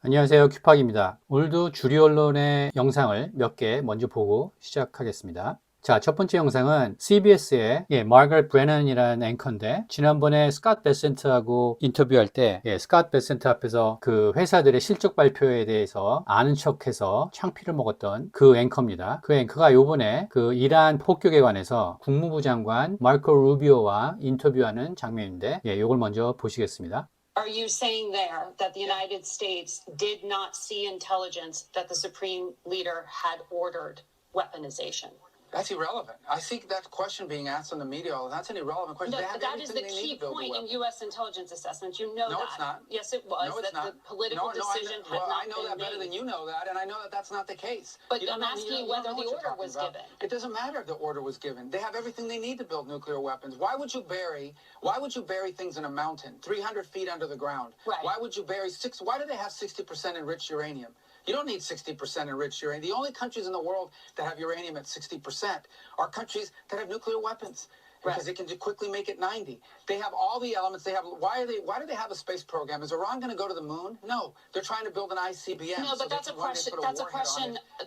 안녕하세요. 큐팍입니다. 오늘도 주류 언론의 영상을 몇 개 먼저 보고 시작하겠습니다. 자, 첫 번째 영상은 CBS의 마거릿 브레넌이라는 앵커인데 지난번에 스캇 베센트하고 인터뷰할 때 스캇 베센트 앞에서 그 회사들의 실적 발표에 대해서 아는 척해서 창피를 먹었던 그 앵커입니다. 그 앵커가 요번에 그 이란 폭격에 관해서 국무부 장관 마르코 루비오와 인터뷰하는 장면인데 요걸 먼저 보시겠습니다. Are you saying there that the United States did not see intelligence that the Supreme Leader had ordered weaponization? That's irrelevant. I think that question being asked in the media, that's an irrelevant question. That is the key point in U.S. intelligence assessment. You know that. No, it's not. Yes, it was. No, it's that not. The political decision had not I know been that better made. than you know that, and I know that that's not the case. But I'm asking you whether the order was given. It doesn't matter if the order was given. They have everything they need to build nuclear weapons. Why would you bury things in a mountain, 300 feet under the ground? Right. Why would you bury why do they have 60% enriched uranium? You don't need 60% enriched uranium. The only countries in the world that have uranium at 60% are countries that have nuclear weapons. Because they can quickly make it 90. They have all the elements. They have. Why do they have a space program? Is Iran going to go to the moon? No, they're trying to build an ICBM. No, but that's a question.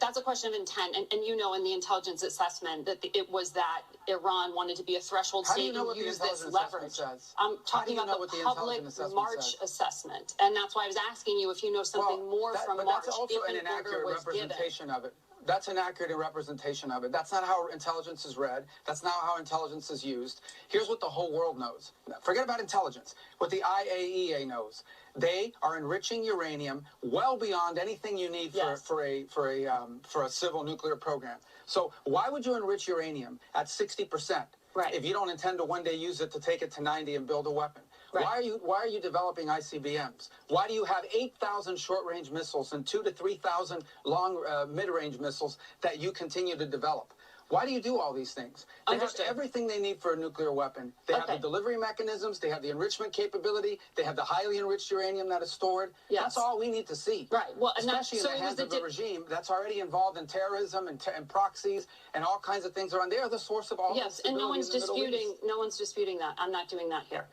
That's a question of intent, and you know, in the intelligence assessment, that it was that Iran wanted to be a threshold state and use this leverage. I'm talking about the public March assessment, and that's why I was asking you if you know something more from March. That's also an inaccurate representation of it. That's an accurate representation of it. That's not how intelligence is read. That's not how intelligence is used. Here's what the whole world knows. Forget about intelligence. What the IAEA knows. They are enriching uranium well beyond anything you need for a civil nuclear program. So why would you enrich uranium at 60%? Right. If you don't intend to one day use it to take it to 90 and build a weapon? Right. Why are you developing ICBMs? Why do you have 8,000 short-range missiles and 2,000 to 3,000 long mid-range missiles that you continue to develop? Why do you do all these things? They have everything they need for a nuclear weapon. They have the delivery mechanisms. They have the enrichment capability. They have the highly enriched uranium that is stored. Yes. That's all we need to see. Right. Well, especially in the hands of a regime that's already involved in terrorism and proxies and all kinds of things around. They are the source of all this. Yes, and no one's disputing that. I'm not doing that here.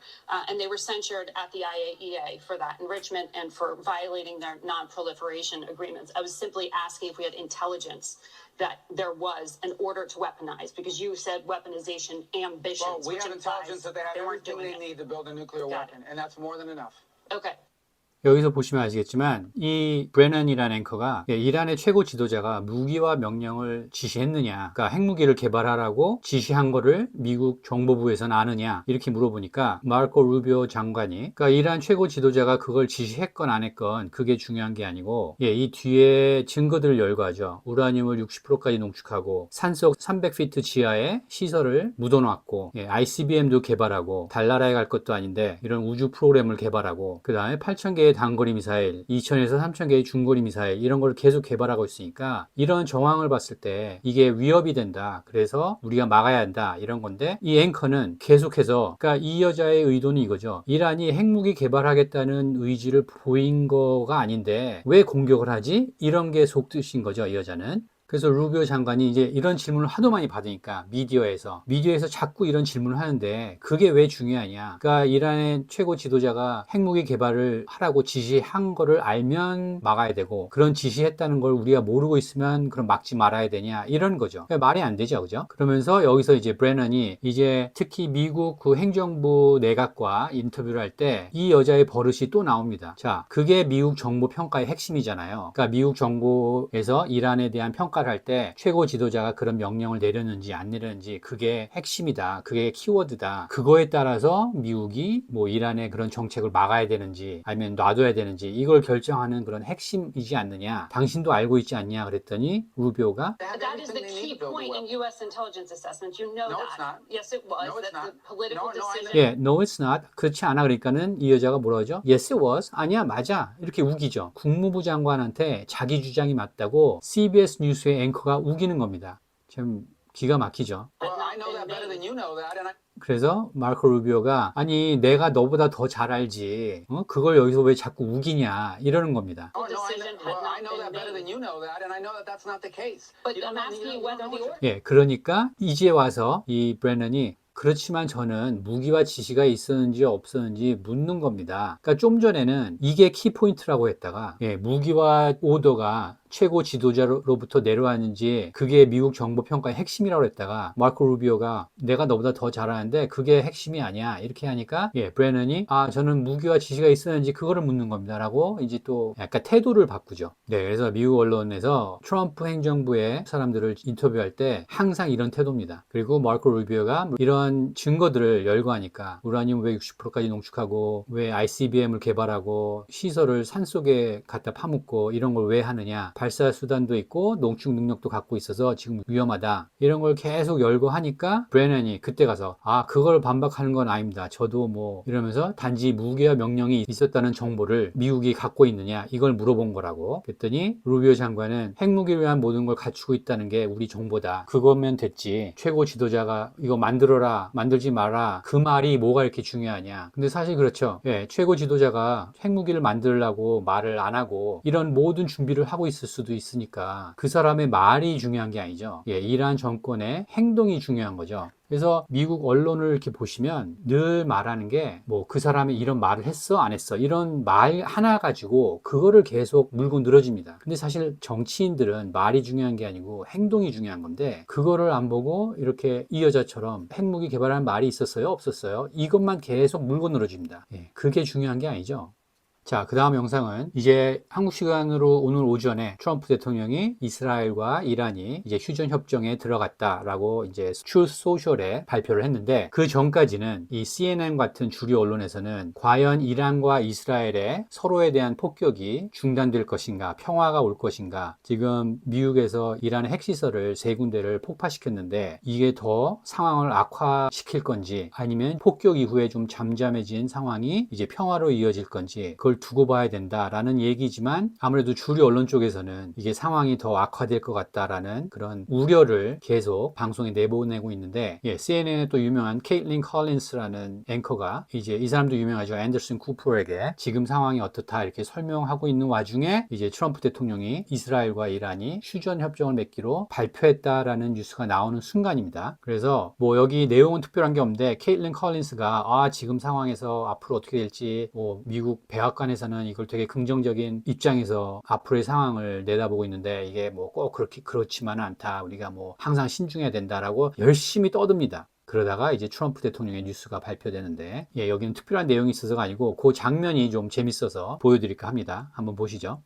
And they were censured at the IAEA for that enrichment and for violating their non-proliferation agreements. I was simply asking if we had intelligence that there was an order to weaponize, because you said weaponization ambitions. Well, we have intelligence that they have everything they need to build a nuclear weapon, and that's more than enough. Okay. 여기서 보시면 아시겠지만 이 브레넌이라는 앵커가 이란의 최고 지도자가 무기와 명령을 지시했느냐, 그러니까 핵무기를 개발하라고 지시한 거를 미국 정보부에서는 아느냐 이렇게 물어보니까 마르코 루비오 장관이, 그러니까 이란 최고 지도자가 그걸 지시했건 안 했건 그게 중요한 게 아니고 이 뒤에 증거들을 열거하죠. 우라늄을 60%까지 농축하고 산속 300피트 지하에 시설을 묻어놨고 ICBM도 개발하고 달나라에 갈 것도 아닌데 이런 우주 프로그램을 개발하고 그 다음에 8,000개의 단거리 미사일, 2,000에서 3,000개의 중거리 미사일 이런 걸 계속 개발하고 있으니까 이런 정황을 봤을 때 이게 위협이 된다. 그래서 우리가 막아야 한다. 이런 건데 이 앵커는 계속해서, 그러니까 이 여자의 의도는 이거죠. 이란이 핵무기 개발하겠다는 의지를 보인 거가 아닌데 왜 공격을 하지? 이런 게 속뜻인 거죠, 이 여자는. 그래서 루비오 장관이 이제 이런 질문을 하도 많이 받으니까 미디어에서 자꾸 이런 질문을 하는데 그게 왜 중요하냐. 그러니까 이란의 최고 지도자가 핵무기 개발을 하라고 지시한 거를 알면 막아야 되고 그런 지시했다는 걸 우리가 모르고 있으면 그럼 막지 말아야 되냐 이런 거죠. 그러니까 말이 안 되죠, 그죠? 그러면서 여기서 이제 브레넌이 이제 특히 미국 그 행정부 내각과 인터뷰를 할 때 이 여자의 버릇이 또 나옵니다. 자, 그게 미국 정보 평가의 핵심이잖아요. 그러니까 미국 정보에서 이란에 대한 평가 할 때 최고 지도자가 그런 명령을 내렸는지 안 내렸는지 그게 핵심이다. 그게 키워드다. 그거에 따라서 미국이 뭐 이란의 그런 정책을 막아야 되는지 아니면 놔둬야 되는지 이걸 결정하는 그런 핵심이지 않느냐. 당신도 알고 있지 않냐 그랬더니 루비오가 That is the key point in U.S. intelligence assessment. You know No, it's not. Yes, it was. No, it's that not. the political No, I know. decision. No it's not. 그렇지 않아. 그러니까는 이 여자가 뭐라 하죠? Yes it was. 아니야 맞아. 이렇게 우기죠. 국무부 장관한테 자기 주장이 맞다고 CBS 뉴스의 앵커가 우기는 겁니다. 참 기가 막히죠. 그래서 마르코 루비오가 아니 내가 너보다 더 잘 알지 그걸 여기서 왜 자꾸 우기냐 이러는 겁니다. 그러니까 이제 와서 이 브레넌이 그렇지만 저는 무기와 지시가 있었는지 없었는지 묻는 겁니다. 그러니까 좀 전에는 이게 키포인트라고 했다가 무기와 오더가 최고 지도자로부터 내려왔는지 그게 미국 정보 평가의 핵심이라고 했다가 마르코 루비오가 내가 너보다 더 잘하는데 그게 핵심이 아니야 이렇게 하니까 브래넌이 저는 무기와 지시가 있었는지 그거를 묻는 겁니다 라고 이제 또 약간 태도를 바꾸죠. 그래서 미국 언론에서 트럼프 행정부의 사람들을 인터뷰할 때 항상 이런 태도입니다. 그리고 마르코 루비오가 이런 증거들을 열거하니까 우라늄 왜 60%까지 농축하고 왜 ICBM을 개발하고 시설을 산속에 갖다 파묻고 이런 걸 왜 하느냐, 발사 수단도 있고 농축 능력도 갖고 있어서 지금 위험하다 이런 걸 계속 열거하니까 브래넌이 그때 가서 그걸 반박하는 건 아닙니다. 저도 뭐 이러면서 단지 무기와 명령이 있었다는 정보를 미국이 갖고 있느냐 이걸 물어본 거라고. 그랬더니 루비오 장관은 핵무기를 위한 모든 걸 갖추고 있다는 게 우리 정보다. 그거면 됐지. 최고 지도자가 이거 만들어라 만들지 마라 그 말이 뭐가 이렇게 중요하냐. 근데 사실 그렇죠. 최고 지도자가 핵무기를 만들려고 말을 안 하고 이런 모든 준비를 하고 있을 수도 있으니까 그 사람의 말이 중요한 게 아니죠. 이란 정권의 행동이 중요한 거죠. 그래서 미국 언론을 이렇게 보시면 늘 말하는 게 뭐 그 사람이 이런 말을 했어 안 했어 이런 말 하나 가지고 그거를 계속 물고 늘어집니다. 근데 사실 정치인들은 말이 중요한 게 아니고 행동이 중요한 건데 그거를 안 보고 이렇게 이 여자처럼 핵무기 개발하는 말이 있었어요 없었어요 이것만 계속 물고 늘어집니다. 그게 중요한 게 아니죠. 자, 그 다음 영상은 이제 한국 시간으로 오늘 오전에 트럼프 대통령이 이스라엘과 이란이 이제 휴전 협정에 들어갔다라고 이제 트루스 소셜에 발표를 했는데 그 전까지는 이 CNN 같은 주류 언론에서는 과연 이란과 이스라엘의 서로에 대한 폭격이 중단될 것인가, 평화가 올 것인가, 지금 미국에서 이란의 핵시설을 3군데를 폭파시켰는데 이게 더 상황을 악화시킬 건지 아니면 폭격 이후에 좀 잠잠해진 상황이 이제 평화로 이어질 건지 그걸 두고 봐야 된다라는 얘기지만 아무래도 주류 언론 쪽에서는 이게 상황이 더 악화될 것 같다라는 그런 우려를 계속 방송에 내보내고 있는데 CNN의 또 유명한 케이틀린 컬린스라는 앵커가 이제 이 사람도 유명하죠. 앤더슨 쿠퍼에게 지금 상황이 어떻다 이렇게 설명하고 있는 와중에 이제 트럼프 대통령이 이스라엘과 이란이 휴전 협정을 맺기로 발표했다라는 뉴스가 나오는 순간입니다. 그래서 뭐 여기 내용은 특별한 게 없는데 케이틀린 컬린스가 지금 상황에서 앞으로 어떻게 될지 뭐 미국 백악관에서는 이걸 되게 긍정적인 입장에서 앞으로의 상황을 내다보고 있는데 이게 뭐 꼭 그렇게 그렇지만은 않다. 우리가 뭐 항상 신중해야 된다라고 열심히 떠듭니다. 그러다가 이제 트럼프 대통령의 뉴스가 발표되는데 여기는 특별한 내용이 있어서가 아니고 그 장면이 좀 재밌어서 보여드릴까 합니다. 한번 보시죠.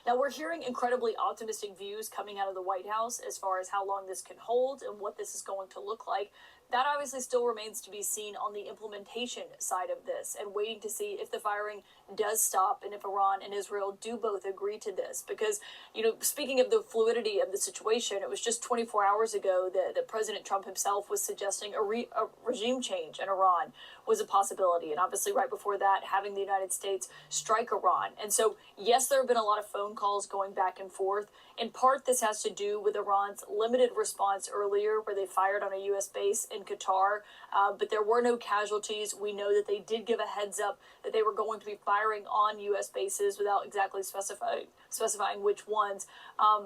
Now, we're hearing incredibly optimistic views coming out of the White House as far as how long this can hold and what this is going to look like. That obviously still remains to be seen on the implementation side of this and waiting to see if the firing does stop and if Iran and Israel do both agree to this. Because, speaking of the fluidity of the situation, it was just 24 hours ago that President Trump himself was suggesting a regime change in Iran was a possibility. And obviously right before that, having the United States strike Iran. And so, yes, there have been a lot of phone calls going back and forth. In part, this has to do with Iran's limited response earlier, where they fired on a U.S. base in Qatar, but there were no casualties. We know that they did give a heads up that they were going to be firing on U.S. bases without exactly specifying which ones.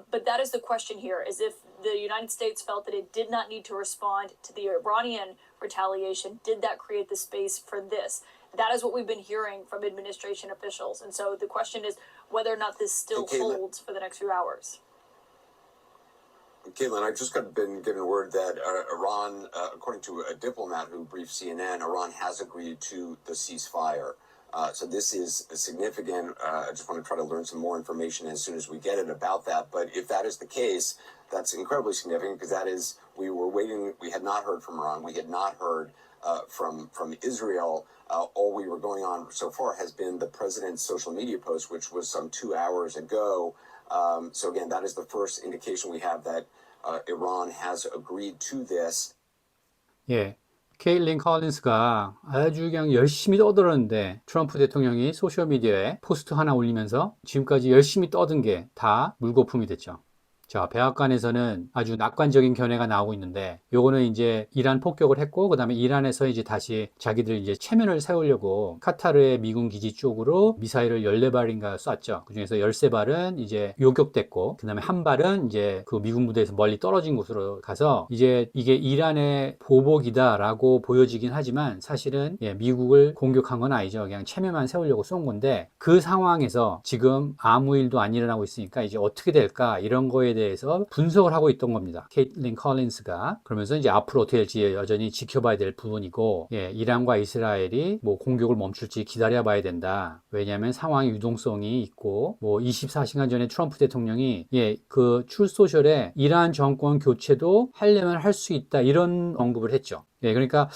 But that is the question here, is if the United States felt that it did not need to respond to the Iranian retaliation, did that create the space for this? That is what we've been hearing from administration officials. And so the question is whether or not this still holds for the next few hours. Caitlin, I just been given word that Iran, according to a diplomat who briefed CNN, Iran has agreed to the ceasefire. So this is significant. I just want to try to learn some more information as soon as we get it about that. But if that is the case, that's incredibly significant because that is, we were waiting, we had not heard from Iran, we had not heard from Israel. All we were going on so far has been the president's social media post, which was some 2 hours ago. So again, that is the first indication we have that Iran has agreed to this. 케이틀린 컬린스가 아주 그냥 열심히 떠들었는데 트럼프 대통령이 소셜미디어에 포스트 하나 올리면서 지금까지 열심히 떠든 게 다 물거품이 됐죠. 자, 백악관에서는 아주 낙관적인 견해가 나오고 있는데, 요거는 이제 이란 폭격을 했고, 그 다음에 이란에서 이제 다시 자기들 이제 체면을 세우려고 카타르의 미군 기지 쪽으로 미사일을 14발인가 쐈죠. 그 중에서 13발은 이제 요격됐고, 그 다음에 한 발은 이제 그 미군 부대에서 멀리 떨어진 곳으로 가서 이제 이게 이란의 보복이다라고 보여지긴 하지만 사실은 미국을 공격한 건 아니죠. 그냥 체면만 세우려고 쏜 건데, 그 상황에서 지금 아무 일도 안 일어나고 있으니까 이제 어떻게 될까 이런 거에 대해서 분석을 하고 있던 겁니다. 케이틀린 컬린스가. 그러면서 이제 앞으로 어떻게 될지 여전히 지켜봐야 될 부분이고, 이란과 이스라엘이 뭐 공격을 멈출지 기다려 봐야 된다. 왜냐하면 상황 유동성이 있고, 뭐 24시간 전에 트럼프 대통령이 그 출소셜에 이란 정권 교체도 하려면 할 수 있다 이런 언급을 했죠. 그러니까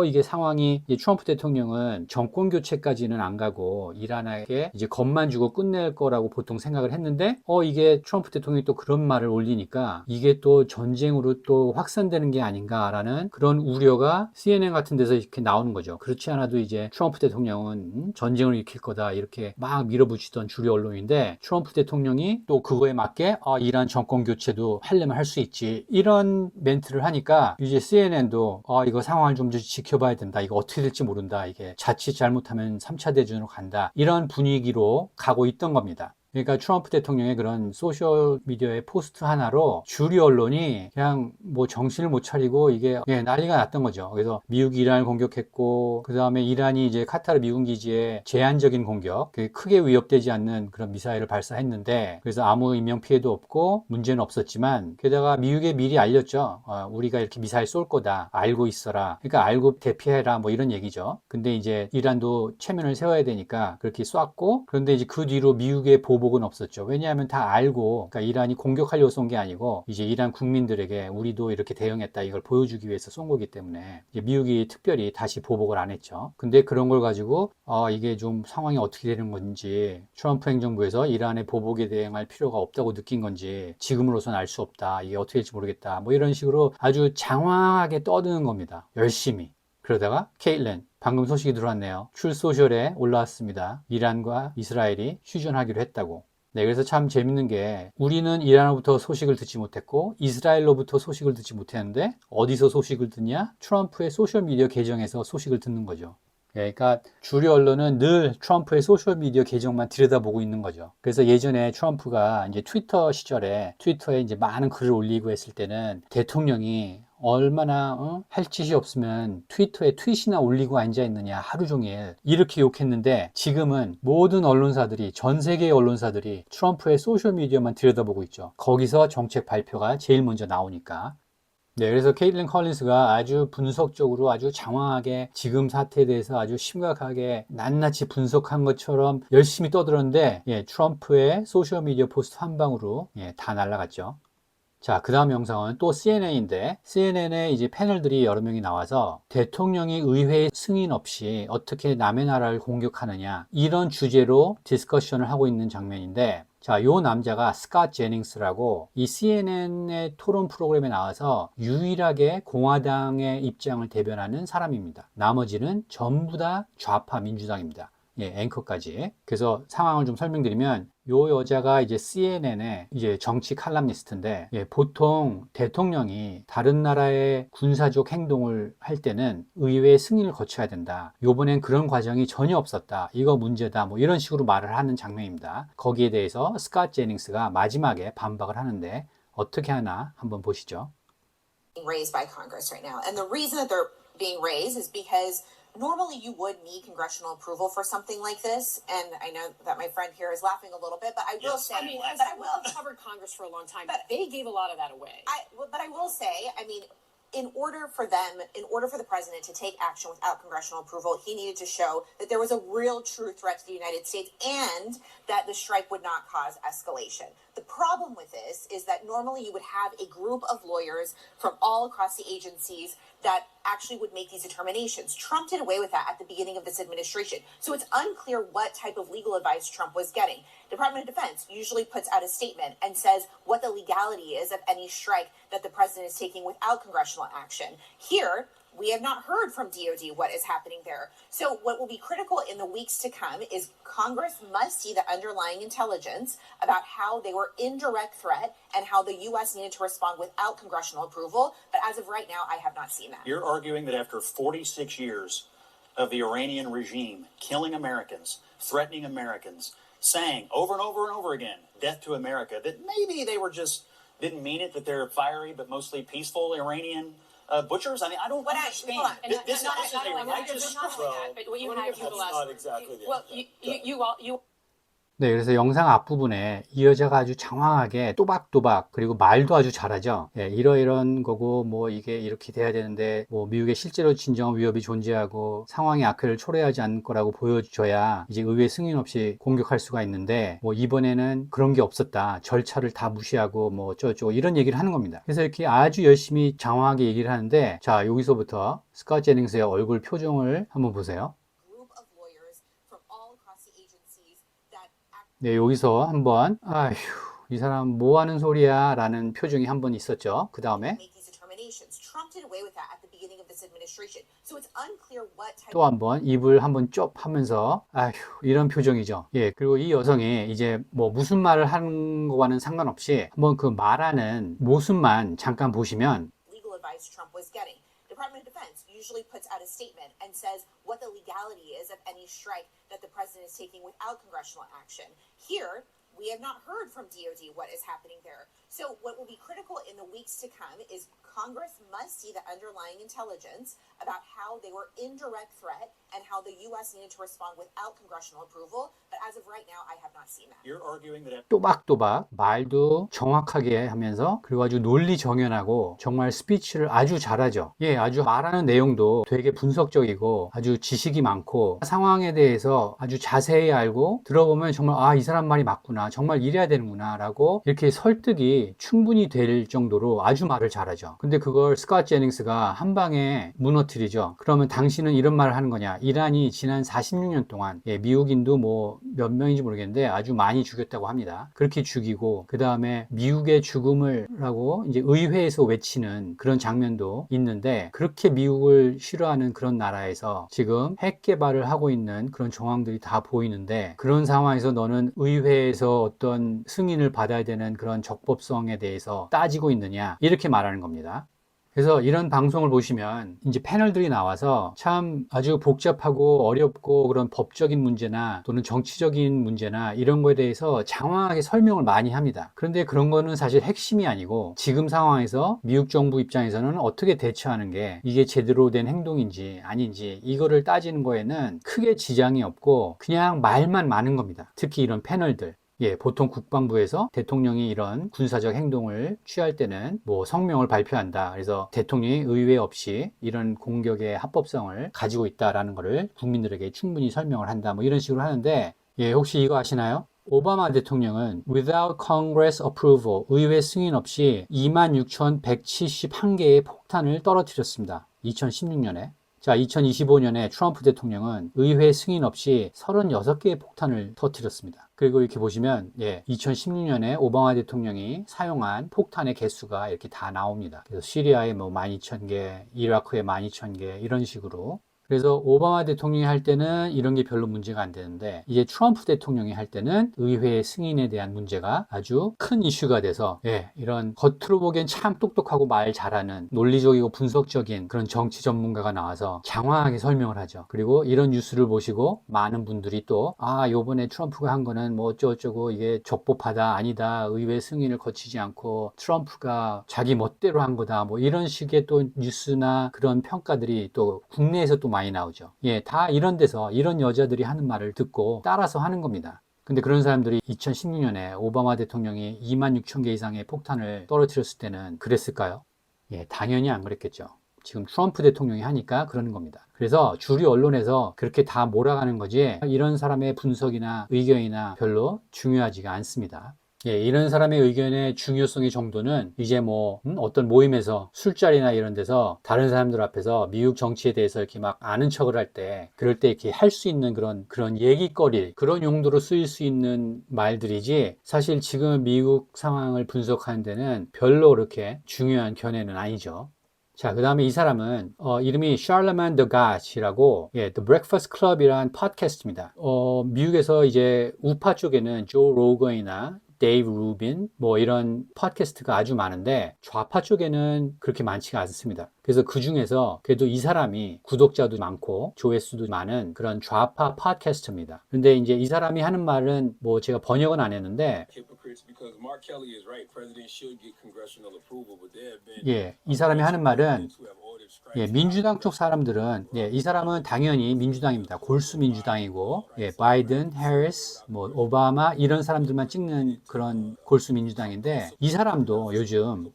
이게 상황이 트럼프 대통령은 정권 교체까지는 안 가고 이란에게 이제 겁만 주고 끝낼 거라고 보통 생각을 했는데 이게 트럼프 대통령이 또 그런 말을 올리니까 이게 또 전쟁으로 또 확산되는 게 아닌가라는 그런 우려가 CNN 같은 데서 이렇게 나오는 거죠. 그렇지 않아도 이제 트럼프 대통령은 전쟁을 일으킬 거다 이렇게 막 밀어붙이던 주류 언론인데 트럼프 대통령이 또 그거에 맞게 이란 정권 교체도 하려면 할 수 있지 이런 멘트를 하니까 이제 CNN도 이거 상황을 좀 지켜봐야 된다. 이거 어떻게 될지 모른다. 이게 자칫 잘못하면 3차 대전으로 간다. 이런 분위기로 가고 있던 겁니다. 그러니까 트럼프 대통령의 그런 소셜미디어의 포스트 하나로 주류 언론이 그냥 뭐 정신을 못 차리고 이게 난리가 났던 거죠. 그래서 미국이 이란을 공격했고 그 다음에 이란이 이제 카타르 미군 기지에 제한적인 공격, 크게 위협되지 않는 그런 미사일을 발사했는데 그래서 아무 인명 피해도 없고 문제는 없었지만 게다가 미국에 미리 알렸죠. 우리가 이렇게 미사일 쏠 거다. 알고 있어라. 그러니까 알고 대피해라 뭐 이런 얘기죠. 근데 이제 이란도 체면을 세워야 되니까 그렇게 쐈고 그런데 이제 그 뒤로 미국의 보복은 없었죠. 왜냐하면 다 알고 그러니까 이란이 공격하려고 쏜 게 아니고 이제 이란 국민들에게 우리도 이렇게 대응했다 이걸 보여주기 위해서 쏜 거기 때문에 이제 미국이 특별히 다시 보복을 안 했죠. 근데 그런 걸 가지고 이게 좀 상황이 어떻게 되는 건지 트럼프 행정부에서 이란의 보복에 대응할 필요가 없다고 느낀 건지 지금으로선 알 수 없다. 이게 어떻게 될지 모르겠다. 뭐 이런 식으로 아주 장황하게 떠드는 겁니다. 열심히. 그러다가 케이틀린 방금 소식이 들어왔네요. 출소셜에 올라왔습니다. 이란과 이스라엘이 휴전하기로 했다고. 그래서 참 재밌는 게 우리는 이란으로부터 소식을 듣지 못했고 이스라엘로부터 소식을 듣지 못했는데 어디서 소식을 듣냐? 트럼프의 소셜미디어 계정에서 소식을 듣는 거죠. 그러니까 주류 언론은 늘 트럼프의 소셜미디어 계정만 들여다보고 있는 거죠. 그래서 예전에 트럼프가 이제 트위터 시절에 트위터에 이제 많은 글을 올리고 했을 때는 대통령이 얼마나 할 짓이 없으면 트위터에 트윗이나 올리고 앉아 있느냐 하루 종일 이렇게 욕했는데 지금은 모든 언론사들이 전 세계의 언론사들이 트럼프의 소셜미디어만 들여다보고 있죠. 거기서 정책 발표가 제일 먼저 나오니까. 그래서 케이틀린 컬린스가 아주 분석적으로 아주 장황하게 지금 사태에 대해서 아주 심각하게 낱낱이 분석한 것처럼 열심히 떠들었는데 트럼프의 소셜미디어 포스트 한 방으로 다 날아갔죠. 자, 그 다음 영상은 또 CNN인데 CNN에 이제 패널들이 여러 명이 나와서 대통령이 의회 승인 없이 어떻게 남의 나라를 공격하느냐 이런 주제로 디스커션을 하고 있는 장면인데 자, 요 남자가 스캇 제닝스라고 이 CNN의 토론 프로그램에 나와서 유일하게 공화당의 입장을 대변하는 사람입니다. 나머지는 전부 다 좌파 민주당입니다. 앵커까지. 그래서 상황을 좀 설명드리면 요 여자가 이제 CNN의 이제 정치 칼럼니스트인데 보통 대통령이 다른 나라의 군사적 행동을 할 때는 의회의 승인을 거쳐야 된다. 요번엔 그런 과정이 전혀 없었다. 이거 문제다. 뭐 이런 식으로 말을 하는 장면입니다. 거기에 대해서 스캇 제닝스가 마지막에 반박을 하는데 어떻게 하나 한번 보시죠. Raised by Congress right now. And the reason that they're being raised is because normally you would need congressional approval for something like this. And I know that my friend here is laughing a little bit, but I will say, But I will have covered Congress for a long time. But they gave a lot of that away. but I will say, I mean, in order for the president to take action without congressional approval, he needed to show that there was a real true threat to the United States and that the strike would not cause escalation. The problem with this is that normally you would have a group of lawyers from all across the agencies that actually would make these determinations. Trump did away with that at the beginning of this administration. So it's unclear what type of legal advice Trump was getting. The Department of Defense usually puts out a statement and says what the legality is of any strike that the president is taking without congressional action. Here, we have not heard from DOD what is happening there. So what will be critical in the weeks to come is Congress must see the underlying intelligence about how they were in direct threat and how the U.S. needed to respond without congressional approval. But as of right now, I have not seen that. You're arguing that after 46 years of the Iranian regime killing Americans, threatening Americans, saying over and over and over again, death to America, that maybe they were just, didn't mean it, that they're fiery but mostly peaceful Iranian butchers? I mean, I don't understand. hold on. And This not is a like righteous not like struggle. that, but what you What do had you for the have? last Not exactly the well, you 네, 그래서 영상 앞부분에 이 여자가 아주 장황하게 또박또박 그리고 말도 아주 잘하죠. 예, 이러이런 거고 뭐 이게 이렇게 돼야 되는데 뭐 미국에 실제로 진정한 위협이 존재하고 상황의 악화를 초래하지 않을 거라고 보여줘야 이제 의회 승인 없이 공격할 수가 있는데 뭐 이번에는 그런 게 없었다. 절차를 다 무시하고 뭐 어쩌고 이런 얘기를 하는 겁니다. 그래서 이렇게 아주 열심히 장황하게 얘기를 하는데 자, 여기서부터 스콧 제닝스의 얼굴 표정을 한번 보세요. Group of lawyers from all across the agencies that act 네, 여기서 한번 아휴, 이 사람 뭐 하는 소리야 라는 표정이 한번 있었죠. 그 다음에 make these determinations. Trump did away with that at the beginning of this administration. So it's unclear what type 또 한번 입을 한번 쪽 하면서 아휴 이런 표정이죠. 예, 그리고 이 여성이 이제 뭐 무슨 말을 하는 거와는 상관없이 한번 그 말하는 모습만 잠깐 보시면 legal advice Trump was getting. Department of Defense usually puts out a statement and says what the legality is of any strike that the president is taking without congressional action. Here, we have not heard from DOD what is happening there. So what will be critical in the weeks to come is Congress must see the underlying intelligence about how they were in direct threat and how the U.S. needed to respond without congressional approval. But as of right now, I have not seen that. You're arguing that 또박또박 말도 정확하게 하면서 그리고 아주 논리 정연하고 정말 스피치를 아주 잘하죠. 예, 아주 말하는 내용도 되게 분석적이고 아주 지식이 많고 상황에 대해서 아주 자세히 알고 들어보면 정말 아, 이 사람 말이 맞구나. 정말 이래야 되는구나 라고 이렇게 설득이 충분히 될 정도로 아주 말을 잘하죠. 근데 그걸 스콧 제닝스가 한 방에 무너뜨리죠. 그러면 당신은 이런 말을 하는 거냐? 이란이 지난 46년 동안 예, 미국인도 뭐 몇 명인지 모르겠는데 아주 많이 죽였다고 합니다. 그렇게 죽이고 그 다음에 미국의 죽음을 라고 이제 의회에서 외치는 그런 장면도 있는데 그렇게 미국을 싫어하는 그런 나라에서 지금 핵 개발을 하고 있는 그런 정황들이 다 보이는데 그런 상황에서 너는 의회에서 어떤 승인을 받아야 되는 그런 적법성에 대해서 따지고 있느냐 이렇게 말하는 겁니다. 그래서 이런 방송을 보시면 이제 패널들이 나와서 참 아주 복잡하고 어렵고 그런 법적인 문제나 또는 정치적인 문제나 이런 거에 대해서 장황하게 설명을 많이 합니다. 그런데 그런 거는 사실 핵심이 아니고 지금 상황에서 미국 정부 입장에서는 어떻게 대처하는 게 이게 제대로 된 행동인지 아닌지 이거를 따지는 거에는 크게 지장이 없고 그냥 말만 많은 겁니다. 특히 이런 패널들. 예, 보통 국방부에서 대통령이 이런 군사적 행동을 취할 때는 뭐 성명을 발표한다. 그래서 대통령이 의회 없이 이런 공격의 합법성을 가지고 있다라는 것을 국민들에게 충분히 설명을 한다. 뭐 이런 식으로 하는데, 예, 혹시 이거 아시나요? 오바마 대통령은 without Congress approval, 의회 승인 없이 26,171개의 폭탄을 떨어뜨렸습니다. 2016년에. 자, 2025년에 트럼프 대통령은 의회 승인 없이 36개의 폭탄을 터뜨렸습니다. 그리고 이렇게 보시면, 예, 2016년에 오바마 대통령이 사용한 폭탄의 개수가 이렇게 다 나옵니다. 그래서 시리아에 뭐 12,000개, 이라크에 12,000개, 이런 식으로. 그래서 오바마 대통령이 할 때는 이런 게 별로 문제가 안 되는데 이제 트럼프 대통령이 할 때는 의회 승인에 대한 문제가 아주 큰 이슈가 돼서 예, 이런 겉으로 보기엔 참 똑똑하고 말 잘하는 논리적이고 분석적인 그런 정치 전문가가 나와서 장황하게 설명을 하죠. 그리고 이런 뉴스를 보시고 많은 분들이 또 요번에 트럼프가 한 거는 뭐 어쩌고저쩌고 이게 적법하다 아니다 의회 승인을 거치지 않고 트럼프가 자기 멋대로 한 거다 뭐 이런 식의 또 뉴스나 그런 평가들이 또 국내에서 또 많이 나오죠. 예, 다 이런 데서 이런 여자들이 하는 말을 듣고 따라서 하는 겁니다. 근데 그런 사람들이 2016년에 오바마 대통령이 26,000개 이상의 폭탄을 떨어뜨렸을 때는 그랬을까요? 예, 당연히 안 그랬겠죠. 지금 트럼프 대통령이 하니까 그러는 겁니다. 그래서 주류 언론에서 그렇게 다 몰아가는 거지 이런 사람의 분석이나 의견이나 별로 중요하지가 않습니다. 예, 이런 사람의 의견의 중요성의 정도는 이제 뭐 어떤 모임에서 술자리나 이런 데서 다른 사람들 앞에서 미국 정치에 대해서 이렇게 막 아는 척을 할 때 그럴 때 이렇게 할 수 있는 그런 얘기거리 그런 용도로 쓰일 수 있는 말들이지 사실 지금 미국 상황을 분석하는 데는 별로 그렇게 중요한 견해는 아니죠. 자, 그 다음에 이 사람은 이름이 Charlemagne the God이라고 The Breakfast Club이라는 팟캐스트입니다. 미국에서 이제 우파 쪽에는 조 로건이나 데이브 루빈 뭐 이런 팟캐스트가 아주 많은데 좌파 쪽에는 그렇게 많지가 않습니다. 그래서 그 중에서 그래도 이 사람이 구독자도 많고 조회수도 많은 그런 좌파 팟캐스트입니다. 근데 이제 이 사람이 하는 말은 뭐 제가 번역은 안 했는데 이 사람이 하는 말은 민주당 쪽 사람들은 이 사람은 당연히 민주당입니다. 골수 민주당이고 바이든, 해리스, 뭐 오바마 이런 사람들만 찍는 그런 골수 민주당인데 이 사람도 요즘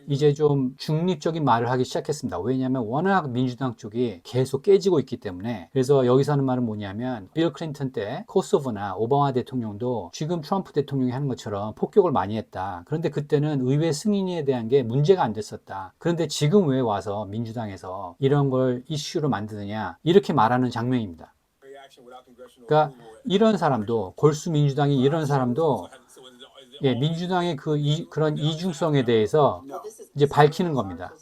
이제 좀 중립적인 말을 하기 시작했습니다. 왜냐하면 워낙 민주당 쪽이 계속 깨지고 있기 때문에. 그래서 여기서 하는 말은 뭐냐면 빌 클린턴 때 코소보나 오바마 대통령도 지금 트럼프 대통령이 하는 것처럼 폭격을 많이 했다. 그런데 그때는 의회 승인에 대한 게 문제가 안 됐었다. 그런데 지금 왜 와서 민주당에서 이런 걸 이슈로 만드느냐 이렇게 말하는 장면입니다. 그러니까 이런 사람도 골수 민주당이 이런 사람도 민주당의 그런 이중성에 대해서 이제 밝히는 겁니다.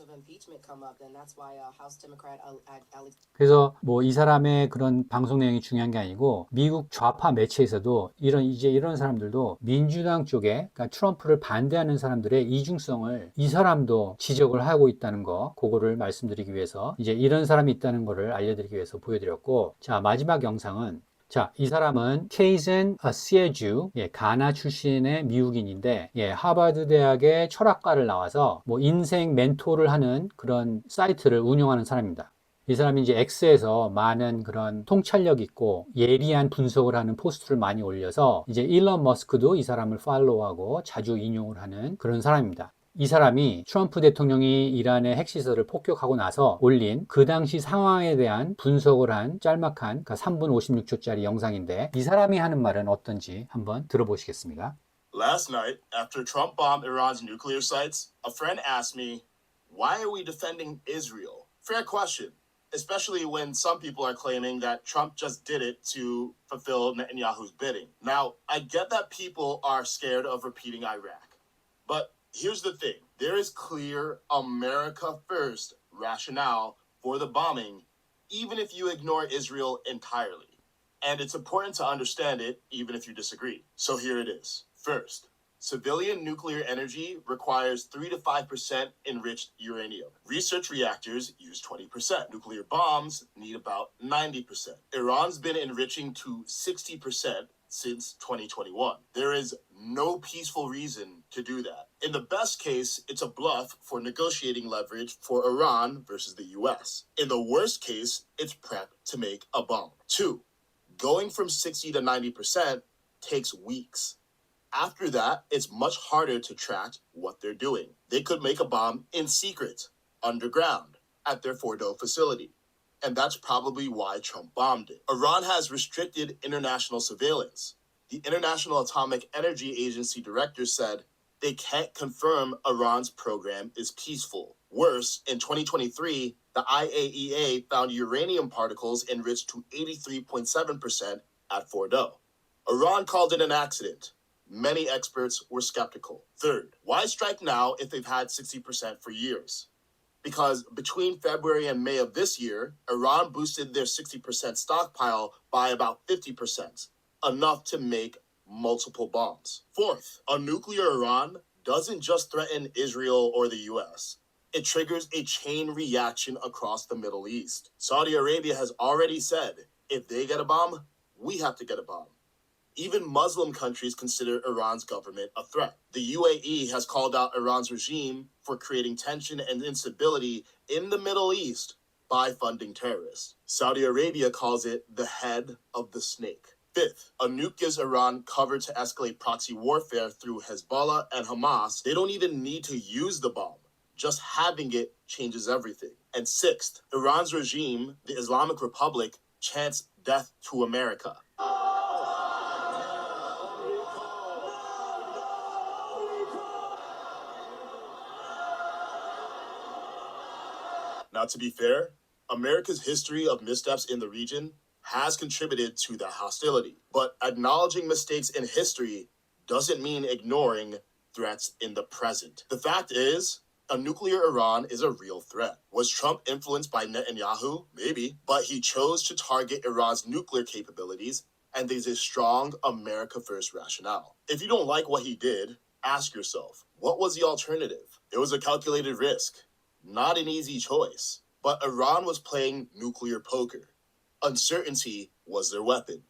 그래서 뭐 이 사람의 그런 방송 내용이 중요한 게 아니고 미국 좌파 매체에서도 이런 사람들도 민주당 쪽에 그러니까 트럼프를 반대하는 사람들의 이중성을 이 사람도 지적을 하고 있다는 거 그거를 말씀드리기 위해서 이제 이런 사람이 있다는 거를 알려드리기 위해서 보여드렸고 자 마지막 영상은 자, 이 사람은 케이즌 시에주, 가나 출신의 미국인인데, 하버드 대학의 철학과를 나와서 뭐 인생 멘토를 하는 그런 사이트를 운영하는 사람입니다. 이 사람이 이제 X에서 많은 그런 통찰력 있고 예리한 분석을 하는 포스트를 많이 올려서 이제 일론 머스크도 이 사람을 팔로우하고 자주 인용을 하는 그런 사람입니다. 이 사람이 트럼프 대통령이 이란의 핵시설을 폭격하고 나서 올린 그 당시 상황에 대한 분석을 한 짤막한 3분 56초짜리 영상인데 이 사람이 하는 말은 어떤지 한번 들어보시겠습니다. Last night, after Trump bombed Iran's nuclear sites, a friend asked me, why are we defending Israel? Fair question, especially when some people are claiming that Trump just did it to fulfill Netanyahu's bidding. Now, I get that people are scared of repeating Iraq, but here's the thing. There is clear America first rationale for the bombing, even if you ignore Israel entirely. And it's important to understand it, even if you disagree. So here it is. First, civilian nuclear energy requires 3 to 5% enriched uranium. Research reactors use 20%. Nuclear bombs need about 90%. Iran's been enriching to 60% since 2021. There is no peaceful reason to do that. In the best case, it's a bluff for negotiating leverage for Iran versus the US. In the worst case, it's prep to make a bomb. 2, going from 60 to 90% takes weeks. After that, it's much harder to track what they're doing. They could make a bomb in secret, underground, at their Fordo facility. And that's probably why Trump bombed it. Iran has restricted international surveillance. The International Atomic Energy Agency director said they can't confirm Iran's program is peaceful. Worse, in 2023, the IAEA found uranium particles enriched to 83.7% at Fordo. Iran called it an accident. Many experts were skeptical. Third, why strike now if they've had 60% for years? Because between February and May of this year, Iran boosted their 60% stockpile by about 50%, enough to make multiple bombs. Fourth, a nuclear Iran doesn't just threaten Israel or the US. It triggers a chain reaction across the Middle East. Saudi Arabia has already said, if they get a bomb, we have to get a bomb. Even Muslim countries consider Iran's government a threat. The UAE has called out Iran's regime for creating tension and instability in the Middle East by funding terrorists. Saudi Arabia calls it the head of the snake. Fifth, a nuke gives Iran cover to escalate proxy warfare through Hezbollah and Hamas. They don't even need to use the bomb. Just having it changes everything. And sixth, Iran's regime, the Islamic Republic, chants death to America. Now, to be fair, America's history of missteps in the region has contributed to that hostility. But acknowledging mistakes in history doesn't mean ignoring threats in the present. The fact is, A nuclear Iran is a real threat. Was Trump influenced by Netanyahu? Maybe. But he chose to target Iran's nuclear capabilities, and there's a strong America First rationale. If you don't like what he did, ask yourself, what was the alternative? It was a calculated risk, not an easy choice. But Iran was playing nuclear poker. Uncertainty was their weapon.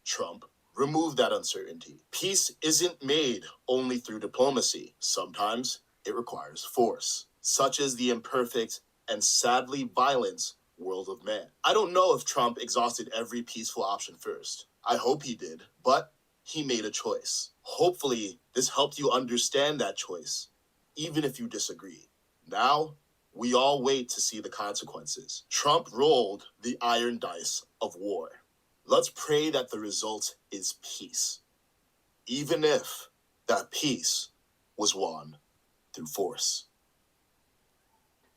Trump removed that uncertainty. Peace isn't made only through diplomacy. Sometimes it requires force, such as the imperfect and sadly violent world of man. I don't know if Trump exhausted every peaceful option first. I hope he did, but he made a choice. Hopefully, this helped you understand that choice, even if you disagree. Now, we all wait to see the consequences. Trump rolled the iron dice of war. Let's pray that the result is peace, even if that peace was won through force.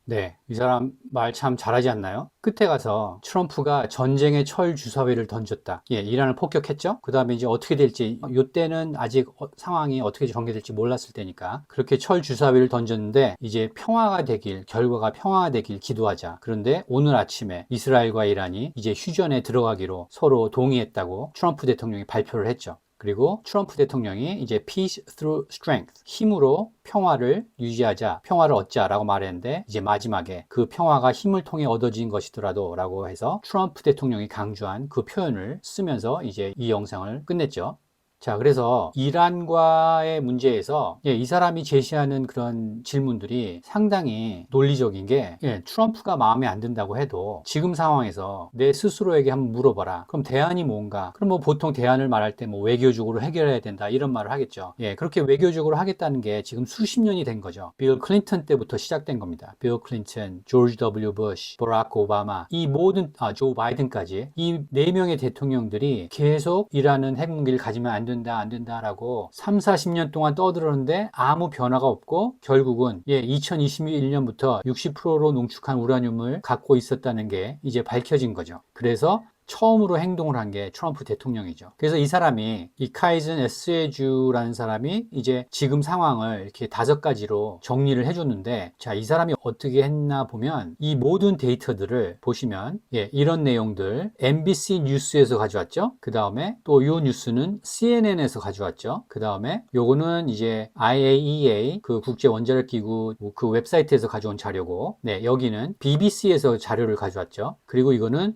네, 이 사람 말 참 잘하지 않나요? 끝에 가서 트럼프가 전쟁의 철 주사위를 던졌다. 예, 이란을 폭격했죠? 그 다음에 이제 어떻게 될지, 이때는 아직 상황이 어떻게 전개될지 몰랐을 때니까 그렇게 철 주사위를 던졌는데 이제 평화가 되길, 결과가 평화가 되길 기도하자. 그런데 오늘 아침에 이스라엘과 이란이 이제 휴전에 들어가기로 서로 동의했다고 트럼프 대통령이 발표를 했죠. 그리고 트럼프 대통령이 이제 peace through strength, 힘으로 평화를 유지하자, 평화를 얻자라고 말했는데 이제 마지막에 그 평화가 힘을 통해 얻어진 것이더라도 라고 해서 트럼프 대통령이 강조한 그 표현을 쓰면서 이제 이 영상을 끝냈죠. 자, 그래서 이란과의 문제에서 이 사람이 제시하는 그런 질문들이 상당히 논리적인 게 트럼프가 마음에 안 든다고 해도 지금 상황에서 내 스스로에게 한번 물어봐라. 그럼 대안이 뭔가? 그럼 뭐 보통 대안을 말할 때 뭐 외교적으로 해결해야 된다 이런 말을 하겠죠. 그렇게 외교적으로 하겠다는 게 지금 수십 년이 된 거죠. 빌 클린턴 때부터 시작된 겁니다. 빌 클린턴, 조지 W. 부시, 버라크 오바마, 이 모든 조 바이든까지 이 4명의 대통령들이 계속 이란은 핵무기를 가지면 안 된다라고 3, 40년 동안 떠들었는데 아무 변화가 없고 결국은 2021년부터 60%로 농축한 우라늄을 갖고 있었다는 게 이제 밝혀진 거죠. 그래서 처음으로 행동을 한 게 트럼프 대통령이죠. 그래서 이 사람이, 이 카이즌 에스에주라는 사람이 이제 지금 상황을 이렇게 5가지로 정리를 해줬는데, 자, 이 사람이 어떻게 했나 보면 이 모든 데이터들을 보시면 이런 내용들 MBC 뉴스에서 가져왔죠. 그 다음에 또 이 뉴스는 CNN에서 가져왔죠. 그 다음에 요거는 이제 IAEA 그 국제 원자력 기구 그 웹사이트에서 가져온 자료고, 여기는 BBC에서 자료를 가져왔죠. 그리고 이거는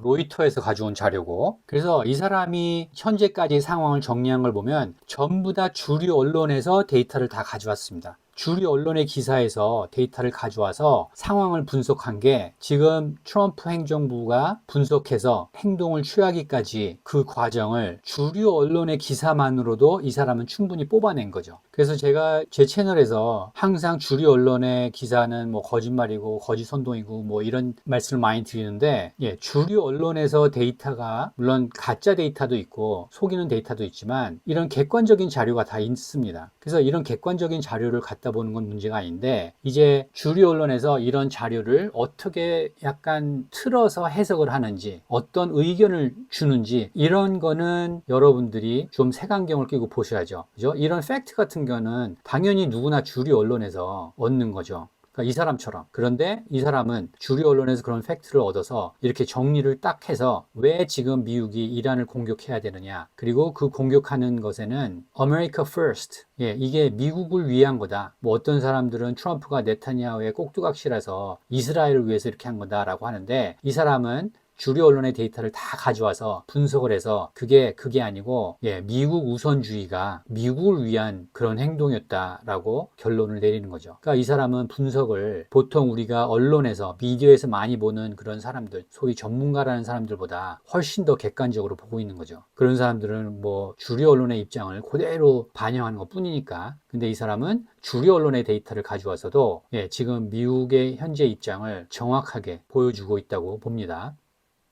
로이터에서 가져온 자료고, 그래서 이 사람이 현재까지 상황을 정리한 걸 보면 전부 다 주류 언론에서 데이터를 다 가져왔습니다. 주류 언론의 기사에서 데이터를 가져와서 상황을 분석한 게 지금 트럼프 행정부가 분석해서 행동을 취하기까지 그 과정을 주류 언론의 기사만으로도 이 사람은 충분히 뽑아낸 거죠. 그래서 제가 제 채널에서 항상 주류 언론의 기사는 뭐 거짓말이고 거짓 선동이고 뭐 이런 말씀을 많이 드리는데, 주류 언론에서 데이터가 물론 가짜 데이터도 있고 속이는 데이터도 있지만 이런 객관적인 자료가 다 있습니다. 그래서 이런 객관적인 자료를 갖다 보는 건 문제가 아닌데, 이제 주류 언론에서 이런 자료를 어떻게 약간 틀어서 해석을 하는지, 어떤 의견을 주는지, 이런 거는 여러분들이 좀 색안경을 끼고 보셔야죠. 그죠? 이런 팩트 같은 거는 당연히 누구나 주류 언론에서 얻는 거죠. 그러니까 이 사람처럼. 그런데 이 사람은 주류 언론에서 그런 팩트를 얻어서 이렇게 정리를 딱 해서 왜 지금 미국이 이란을 공격해야 되느냐, 그리고 그 공격하는 것에는 America First, 이게 미국을 위한 거다. 뭐 어떤 사람들은 트럼프가 네타냐후의 꼭두각시라서 이스라엘을 위해서 이렇게 한 거다라고 하는데, 이 사람은 주류 언론의 데이터를 다 가져와서 분석을 해서 그게 아니고 미국 우선주의가 미국을 위한 그런 행동이었다라고 결론을 내리는 거죠. 그러니까 이 사람은 분석을 보통 우리가 언론에서 미디어에서 많이 보는 그런 사람들, 소위 전문가라는 사람들보다 훨씬 더 객관적으로 보고 있는 거죠. 그런 사람들은 뭐 주류 언론의 입장을 그대로 반영하는 것 뿐이니까. 근데 이 사람은 주류 언론의 데이터를 가져와서도 지금 미국의 현재 입장을 정확하게 보여주고 있다고 봅니다.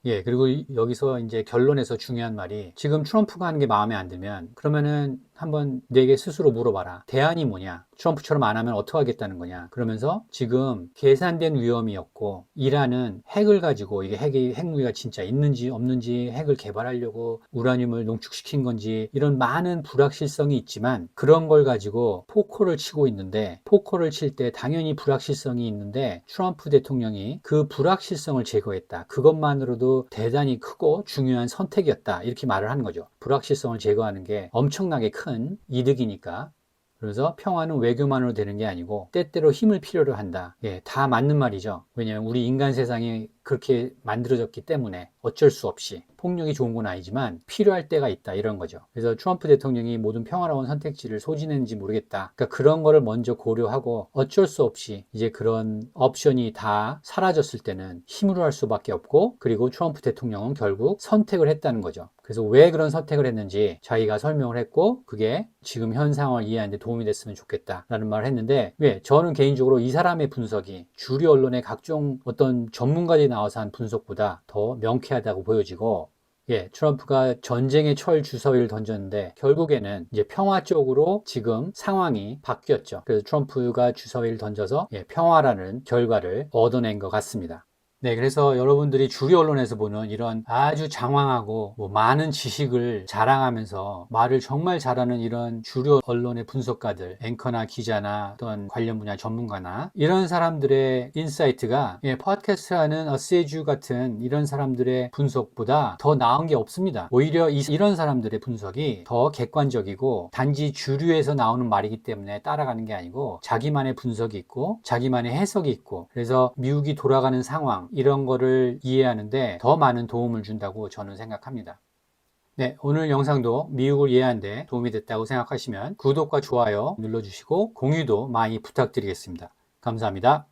그리고 여기서 이제 결론에서 중요한 말이, 지금 트럼프가 하는 게 마음에 안 들면 그러면은 한번 내게 스스로 물어봐라. 대안이 뭐냐? 트럼프처럼 안 하면 어떻게 하겠다는 거냐? 그러면서 지금 계산된 위험이었고 이란은 핵을 가지고 이게 핵무기가 진짜 있는지 없는지 핵을 개발하려고 우라늄을 농축시킨 건지 이런 많은 불확실성이 있지만 그런 걸 가지고 포커를 치고 있는데 포커를 칠 때 당연히 불확실성이 있는데 트럼프 대통령이 그 불확실성을 제거했다. 그것만으로도 대단히 크고 중요한 선택이었다. 이렇게 말을 하는 거죠. 불확실성을 제거하는 게 엄청나게 큰 이득이니까. 그래서 평화는 외교만으로 되는 게 아니고 때때로 힘을 필요로 한다. 예, 다 맞는 말이죠. 왜냐하면 우리 인간 세상이 그렇게 만들어졌기 때문에 어쩔 수 없이 폭력이 좋은 건 아니지만 필요할 때가 있다 이런 거죠. 그래서 트럼프 대통령이 모든 평화로운 선택지를 소진했는지 모르겠다. 그러니까 그런 거를 먼저 고려하고 어쩔 수 없이 이제 그런 옵션이 다 사라졌을 때는 힘으로 할 수밖에 없고 그리고 트럼프 대통령은 결국 선택을 했다는 거죠. 그래서 왜 그런 선택을 했는지 자기가 설명을 했고 그게 지금 현 상황을 이해하는 데 도움이 됐으면 좋겠다라는 말을 했는데 왜? 저는 개인적으로 이 사람의 분석이 주류 언론의 각종 어떤 전문가들이 나와서 한 분석보다 더 명쾌하다고 보여지고 예, 트럼프가 전쟁의 철 주사위를 던졌는데 결국에는 이제 평화 쪽으로 지금 상황이 바뀌었죠. 그래서 트럼프가 주사위를 던져서 예, 평화라는 결과를 얻어낸 것 같습니다. 네, 그래서 여러분들이 주류 언론에서 보는 이런 아주 장황하고 많은 지식을 자랑하면서 말을 정말 잘하는 이런 주류 언론의 분석가들, 앵커나 기자나 어떤 관련 분야 전문가나 이런 사람들의 인사이트가 팟캐스트하는 어세주 같은 이런 사람들의 분석보다 더 나은 게 없습니다. 오히려 이런 사람들의 분석이 더 객관적이고 단지 주류에서 나오는 말이기 때문에 따라가는 게 아니고 자기만의 분석이 있고 자기만의 해석이 있고 그래서 미국이 돌아가는 상황 이런 거를 이해하는데 더 많은 도움을 준다고 저는 생각합니다. 네, 오늘 영상도 미국을 이해하는 데 도움이 됐다고 생각하시면 구독과 좋아요 눌러주시고 공유도 많이 부탁드리겠습니다. 감사합니다.